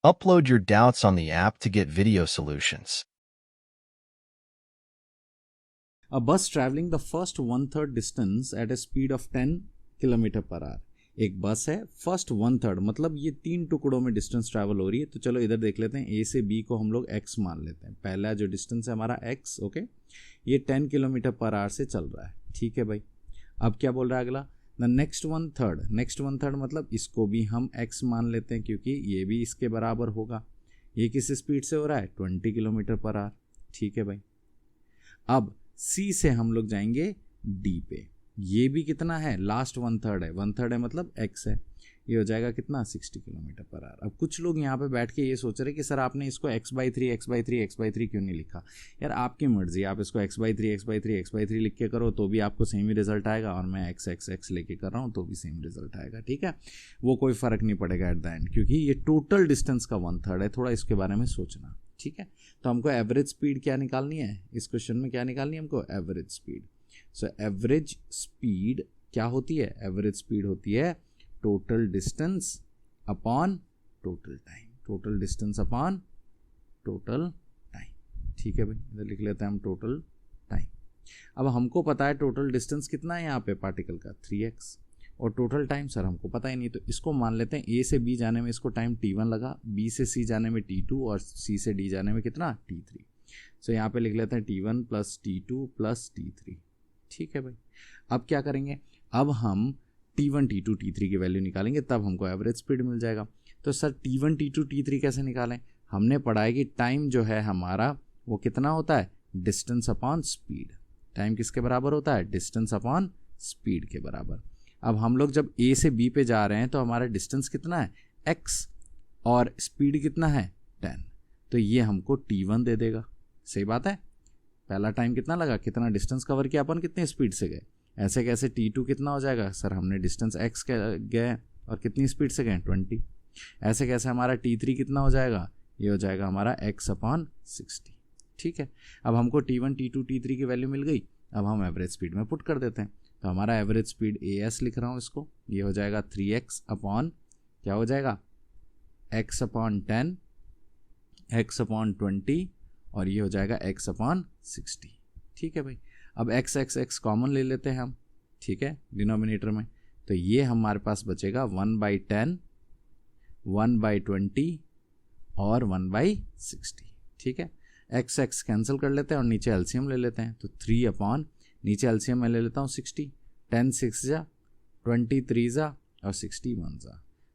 Upload your doubts on the app to get video solutions. A bus traveling the first one-third distance at a speed of 10 kilometre per our. एक बस है, first one third मतलब ये 3 टुकड़ों में distance travel हो रही है। तो चलो इधर देख लेते हैं, ए से बी को हम लोग x मान लेते हैं। पहला जो डिस्टेंस है हमारा x, ओके, ये 10 किलोमीटर पर आवर से चल रहा है, ठीक है भाई। अब क्या बोल रहा है अगला, द नेक्स्ट वन थर्ड मतलब इसको भी हम x मान लेते हैं क्योंकि ये भी इसके बराबर होगा। ये किस स्पीड से हो रहा है, 20 किलोमीटर पर आवर, ठीक है भाई। अब C से हम लोग जाएंगे D पे, ये भी कितना है, लास्ट वन थर्ड है मतलब x है, ये हो जाएगा कितना, 60 किलोमीटर पर आवर। अब कुछ लोग यहाँ पे बैठ के ये सोच रहे कि सर आपने इसको x/3 क्यों नहीं लिखा। यार आपकी मर्जी, आप इसको x/3 लिख के करो तो भी आपको सेम ही रिजल्ट आएगा, और मैं x लेके कर रहा हूँ तो भी सेम रिजल्ट आएगा, ठीक है। वो कोई फर्क नहीं पड़ेगा एट द एंड, क्योंकि ये टोटल डिस्टेंस का वन थर्ड है। थोड़ा इसके बारे में सोचना, ठीक है। तो हमको एवरेज स्पीड क्या निकालनी है, इस क्वेश्चन में क्या निकालनी है हमको, average speed. So average speed क्या होती है, एवरेज स्पीड होती है total distance upon total time, total distance upon total time, ठीक है भाई। इधर लिख लेते हैं हम टोटल टाइम। अब हमको पता है टोटल डिस्टेंस कितना है यहाँ पे पार्टिकल का, 3x, और टोटल टाइम सर हमको पता ही नहीं, तो इसको मान लेते हैं ए से बी जाने में इसको टाइम t1 लगा, बी से सी जाने में t2 और सी से डी जाने में कितना, t3। सो यहाँ पे लिख लेते हैं t1 plus t2 plus t3, ठीक है भाई। अब क्या करेंगे, अब हम t1 t2 t3 की वैल्यू निकालेंगे, तब हमको एवरेज स्पीड मिल जाएगा। तो सर t1 t2 t3 कैसे निकालें, हमने पढ़ा है कि टाइम जो है हमारा वो कितना होता है, डिस्टेंस अपॉन स्पीड। टाइम किसके बराबर होता है, डिस्टेंस अपॉन स्पीड के बराबर। अब हम लोग जब ए से बी पे जा रहे हैं तो हमारा डिस्टेंस कितना है, x, और स्पीड कितना है, 10, तो ये हमको t1 दे देगा। सही बात है, पहला टाइम कितना लगा, कितना डिस्टेंस कवर किया अपन, कितनी स्पीड से गए, ऐसे कैसे t2 कितना हो जाएगा, सर हमने डिस्टेंस x गए और कितनी स्पीड से गए, 20, ऐसे कैसे हमारा t3 कितना हो जाएगा, ये हो जाएगा हमारा x/60, ठीक है। अब हमको t1 t2 t3 की वैल्यू मिल गई, अब हम एवरेज स्पीड में पुट कर देते हैं। तो हमारा एवरेज स्पीड as लिख रहा हूँ इसको, ये हो जाएगा 3x अपॉन क्या हो जाएगा, x/10, x/20, और ये हो जाएगा x/60, ठीक है भाई। अब x कॉमन ले लेते हैं हम, ठीक है, डिनोमिनेटर में, तो ये हमारे पास बचेगा 1/10, 1/20 और 1/60, ठीक है। x कैंसिल कर लेते हैं और नीचे एलसीएम ले लेते हैं, तो 3 अपॉन, नीचे एलसीएम मैं ले लेता हूँ 60, 10 6 जा, 20 3 जा, और 60 1 जा,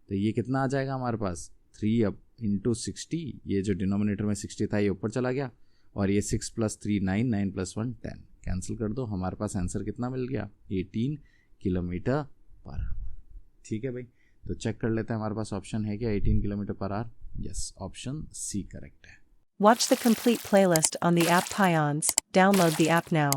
तो ये कितना आ जाएगा हमारे पास, 3 अप इंटू 60, ये जो डिनोमिनेटर में 60 था ये ऊपर चला गया, और ये 6 + 3 9, 9 + 1 10, कैंसिल कर दो, हमारे पास आंसर कितना मिल गया, 18 किलोमीटर पर आवर, ठीक है भाई। तो चेक कर लेते हैं हमारे पास ऑप्शन है क्या 18 kilometre per hour, yes, option C correct है। Watch the complete playlist on the app Pions. Download the app now.